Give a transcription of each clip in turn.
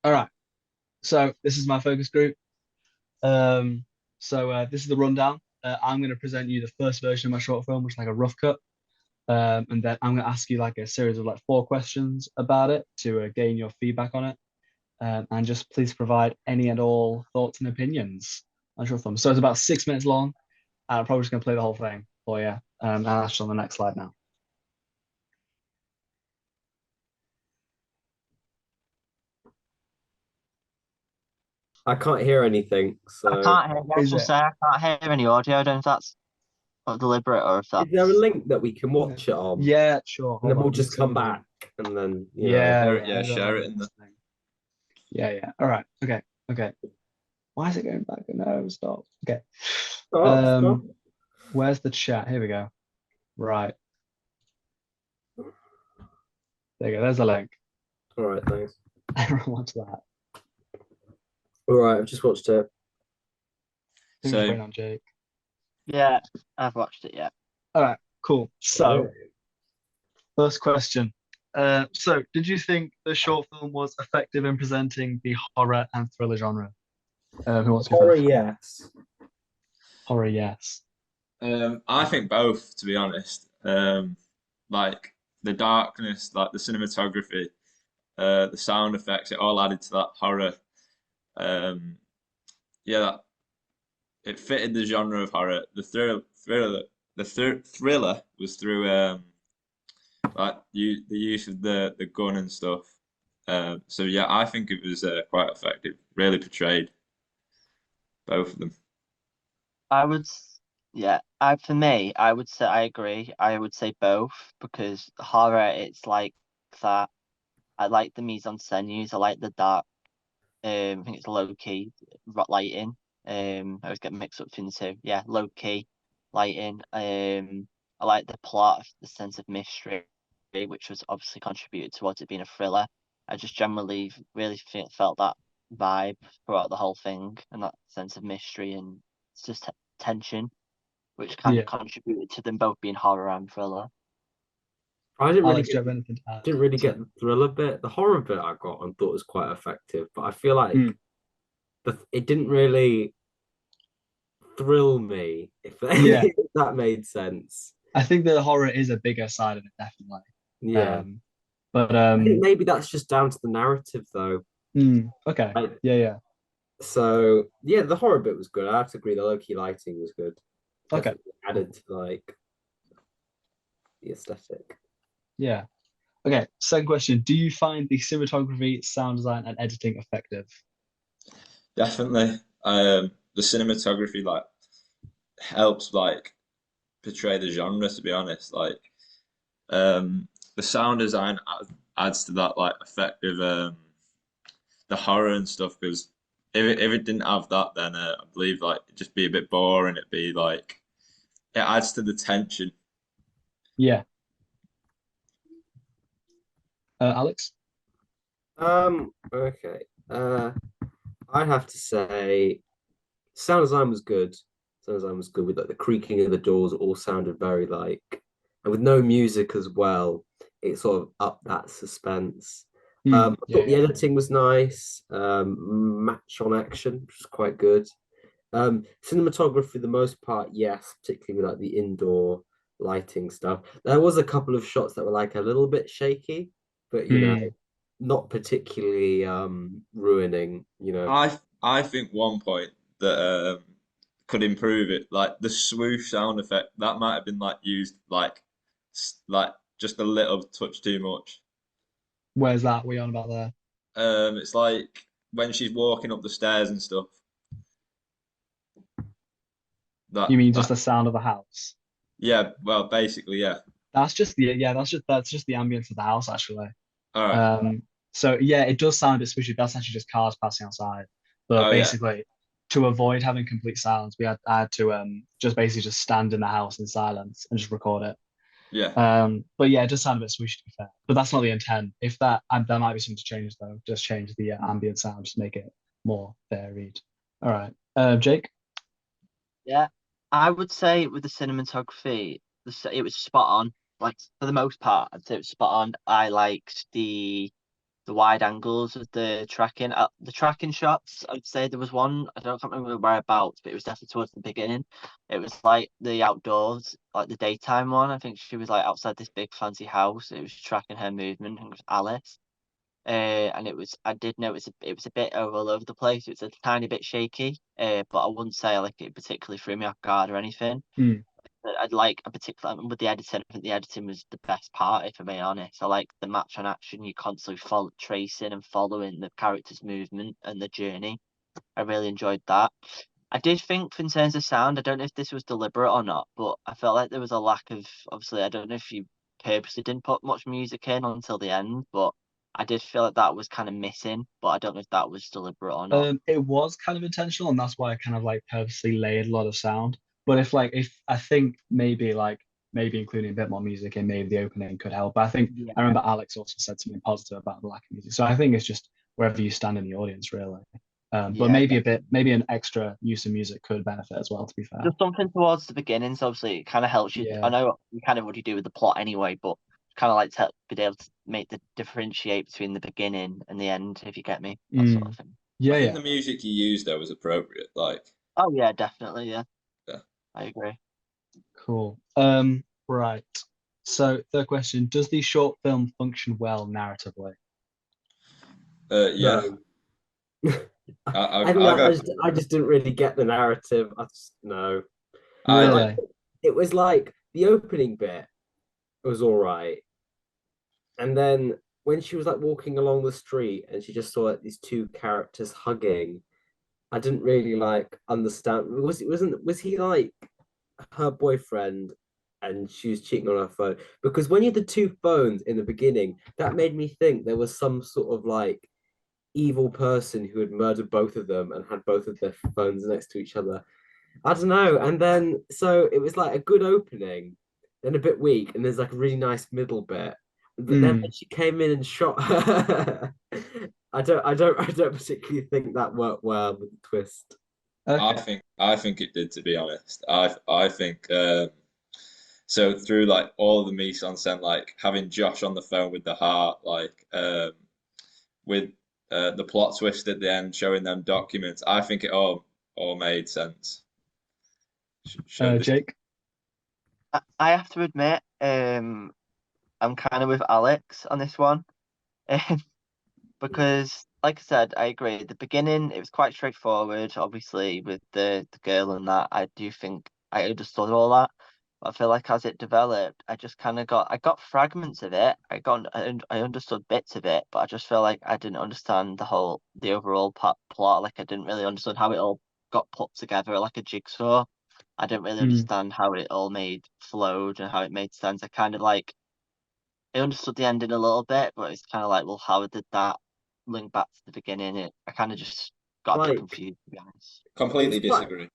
All right. So this is my focus group. So this is the rundown. I'm going to present you the first version of my short film, which is like a rough cut. And then I'm going to ask you like a series of like four questions about it to gain your feedback on it. And just please provide any and all thoughts and opinions on short film. So it's about 6 minutes long. And I'm probably just going to play the whole thing for you. And that's on the next slide now. I can't hear anything, I so can't hear. I was Is gonna it? say I can't hear any audio. I don't know if that's not deliberate or if is there a that's. link that we can Okay. watch it on? Yeah, sure. And Hold then we'll on. Let me just come send you. back and then, Yeah, Share it, yeah. yeah, Maybe that'll share be it the in the. best thing. Yeah, yeah. All right. Okay. Okay. Why is it going back? No, stop. Okay. Oh, stop. Um, where's the chat? Here we go. Right. There you go. There's a link. All right, thanks. Everyone watch that. All right, I've just watched it. I think just So waiting on Jake. Yeah, I've watched it. Yeah. All right, cool. So, Okay. first question. So did you think the short film was effective in presenting the horror and thriller genre? Who wants to go Horror, first? yes. Horror, yes. I think both, to be honest. Like the darkness, like the cinematography, the sound effects, it all added to that horror. Um, yeah, it fitted the genre of horror. The thriller was through like the use of the gun and stuff. So yeah, I think it was quite effective. Really portrayed both of them. I would. Yeah. I for me, I would say I agree. I would say both because horror, it's like that. I like the mise en scène use. I like the dark. I think it's low key lighting. I always get mixed up between the two. Yeah, low key lighting. I like the plot, the sense of mystery, which was obviously contributed towards it being a thriller. I just generally really felt that vibe throughout the whole thing, and that sense of mystery and it's just tension, which kind of Yeah. contributed to them both being horror and thriller. I didn't really Alex, do get you have anything to add? didn't really So, get the thriller bit. The horror bit I got and thought was quite effective, but I feel like mm, it didn't really thrill me, if yeah, if that made sense. I think the horror is a bigger side of it, definitely. Yeah. Um, but I think maybe that's just down to the narrative though. okay, Like, yeah, yeah, so yeah, the horror bit was good. I have to agree, the low-key lighting was good. okay, Definitely cool, added to like the aesthetic. yeah. Okay, second question. Do you find the cinematography, sound design, and editing effective? Definitely. The cinematography like helps like portray the genre. To be honest, like the sound design adds to that like effective the horror and stuff. Because if it didn't have that, then I believe like it'd just be a bit boring. It'd be like it adds to the tension. Yeah, Alex? Okay. I'd have to say sound design was good. Sound design was good with like the creaking of the doors all sounded very like and with no music as well, it sort of upped that suspense. I Yeah, thought the yeah, editing was nice. Match on action, which was quite good. Cinematography, for the most part, yes, particularly with like the indoor lighting stuff. There was a couple of shots that were like a little bit shaky, but mm, not particularly ruining. I think one point that could improve it, like the swoosh sound effect, that might have been like used like just a little touch too much. Where's that? What are you on about there? It's like when she's walking up the stairs and stuff. You mean just That the sound of the house? yeah, well, basically, yeah. That's just the yeah, that's just the ambience of the house actually. All right. Um, so yeah, it does sound a bit squishy. That's actually just cars passing outside. But Oh yeah, basically, to avoid having complete silence, I had to just basically just stand in the house in silence and just record it. yeah. But yeah, it does sound a bit squishy to be fair. But that's not the intent. If that and there might be something to change though. Just change the ambient sound, just make it more varied. All right, Jake. Yeah, I would say with the cinematography, it was spot on. Like for the most part, I'd say it was spot on. I liked the the wide angles of the tracking shots. I'd say there was one, can't remember whereabouts, but it was definitely towards the beginning. It was like the outdoors, like the daytime one. I think she was like outside this big fancy house. It was tracking her movement. I think it was Alice. And I did notice it was a bit all over the place. It was a tiny bit shaky, but I wouldn't say like it particularly threw me off guard or anything. I'd like a particular with the editing. I think the editing was the best part, if I'm being honest. I like the match on action. You constantly tracing and following the character's movement and the journey. I really enjoyed that. I did think, in terms of sound, I don't know if this was deliberate or not, but I felt like there was a lack of. Obviously, I don't know if you purposely didn't put much music in until the end, but I did feel like that was kind of missing. But I don't know if that was deliberate or not. It was kind of intentional, and that's why I kind of like purposely layered a lot of sound. But if I think maybe including a bit more music in maybe the opening could help. But I think Yeah. I remember Alex also said something positive about the lack of music. So I think it's just wherever you stand in the audience, really. But Yeah, maybe an extra use of music could benefit as well, to be fair. Just something towards the beginning, so obviously it kind of helps you. Yeah. I know you kind of already do with the plot anyway, but kind of like to be able to make the differentiate between the beginning and the end, if you get me, that sort of thing. Yeah, I think yeah. the music you used there was appropriate. Like, Oh yeah, definitely, yeah. Yeah. I agree. Cool. Right. So third question: does the short film function well narratively? yeah, No. I'll go. I just didn't really get the narrative. No. I Really? Like, it was like the opening bit was all right, and then when she was like walking along the street and she just saw like these two characters hugging, I didn't really like understand. Was he like her boyfriend and she was cheating on her phone? Because when you had the two phones in the beginning, that made me think there was some sort of like evil person who had murdered both of them and had both of their phones next to each other. I don't know. And then so it was like a good opening, then a bit weak, and there's like a really nice middle bit. But then when she came in and shot her, I don't particularly think that worked well with the twist. Okay. I think it did, to be honest. I think so through like all the mise en scène, like having Josh on the phone with the heart, like with the plot twist at the end, showing them documents. I think it all made sense. Jake? I have to admit, I'm kind of with Alex on this one, because, like I said, I agree. At the beginning, it was quite straightforward. Obviously, with the girl and that, I do think I understood all that. But I feel like as it developed, I just kind of I got fragments of it. I understood bits of it, but I just feel like I didn't understand the overall plot. Like I didn't really understand how it all got put together like a jigsaw. I didn't really understand how it all flowed and how it made sense. I understood the ending a little bit, but it's kind of like, well, how did that link back to the beginning? I kind of just got a bit Like confused, to be honest. Completely it's quite disagree.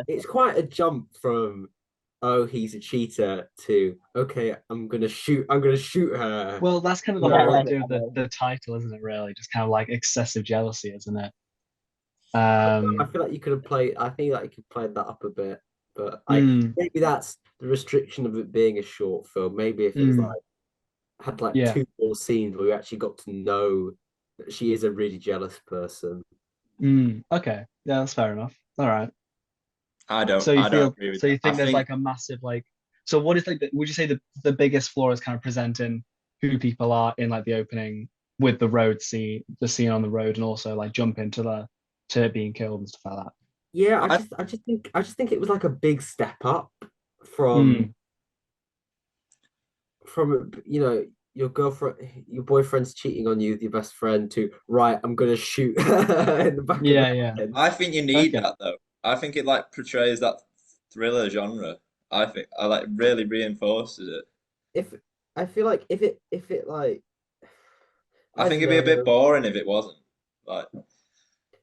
it's quite a jump from oh he's a cheater to okay I'm gonna shoot her. Well, that's kind of the Yeah. whole idea of the title, isn't it? Really, just kind of like excessive jealousy, isn't it? I feel like you could have played. I think that you could play that up a bit, but maybe that's the restriction of it being a short film. Maybe if it's like had like Yeah. two more scenes where we actually got to know that she is a really jealous person. Okay. Yeah, that's fair enough. All right. I don't agree with So you that. I think there's think like a massive like so what is like would you say the biggest flaw is kind of presenting who people are in like the opening with the scene on the road, and also like jump into it being killed and stuff like that? Yeah, I, I just think it was like a big step up Hmm. from your girlfriend, your boyfriend's cheating on you with your best friend to right, I'm gonna shoot in the back of the Yeah. head. I think you need Okay. that though. I think it like portrays that thriller genre. I think I like really reinforces it. If I feel like if it like I I think don't it'd be a bit know, boring if it wasn't. Like,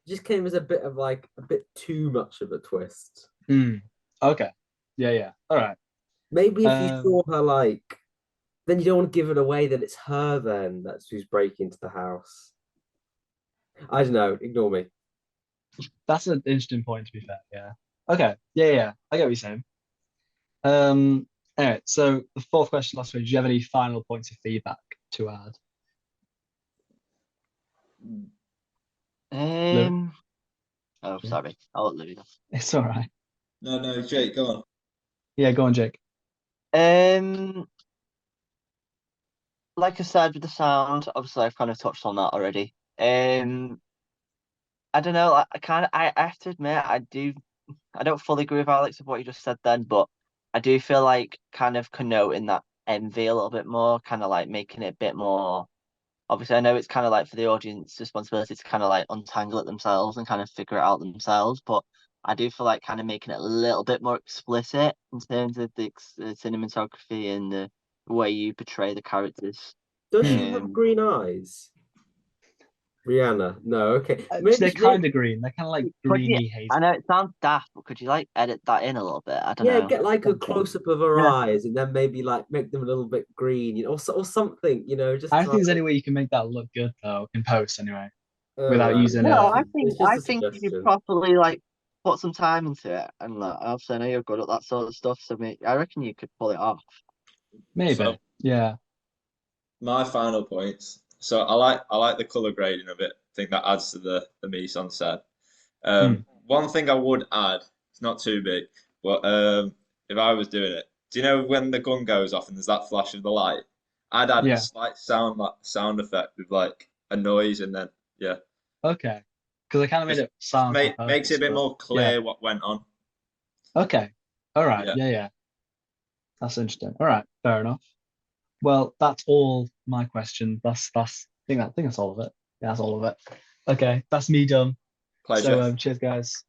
just came as a bit of like a bit too much of a twist. Okay. Yeah. All right. Maybe if you Um, saw her like, then you don't want to give it away that it's her then that's who's breaking into the house. I don't know. Ignore me. that's an interesting point, to be fair. Yeah. Okay. Yeah. I get what you're saying. Um, all right. So the fourth question last week, do you have any final points of feedback to add? Oh, Yeah. sorry. I'll let Louis go. It's all right. No, Jake, go on. Yeah, go on, Jake. Um, like I said with the sound, obviously I've kind of touched on that already. I don't know. I have to admit, I don't fully agree with Alex of what you just said then, but I do feel like kind of connoting that envy a little bit more, kind of like making it a bit more. Obviously, I know it's kind of like for the audience responsibility to kind of like untangle it themselves and kind of figure it out themselves, but I do feel like kind of making it a little bit more explicit in terms of the cinematography and the way you portray the characters. Does she have Um, green eyes? Rihanna? No, okay. They're Maybe, kind of green. They're kind of like could you, greeny hazy. I know it sounds daft, but could you like edit that in a little bit? I don't yeah, know. get like a Something. close up of her Yeah. eyes and then maybe like make them a little bit green, you know, or something, you know, just I to don't think there's like, any way you can make that look good though in post anyway, all without right. using No, a. It's just I a think you suggestion. properly like put some time into it, and like, obviously I know you're good at that sort of stuff, so I reckon you could pull it off. Maybe. So Yeah. my final points. So I like the color grading of it. I think that adds to the mise en scène. Hmm. One thing I would add, it's not too big, but if I was doing it, do you know when the gun goes off and there's that flash of the light? I'd add a Yeah. slight sound effect with like a noise and then yeah, Okay. Because I kind of made just it sound on makes it a purpose, bit but more yeah. clear what went on. Okay. All right. Yeah, Yeah. Yeah. That's interesting. All right. Fair enough. Well, that's all my questions. I think that's all of it. Yeah, that's all of it. Okay. That's me done. So pleasure. cheers, guys.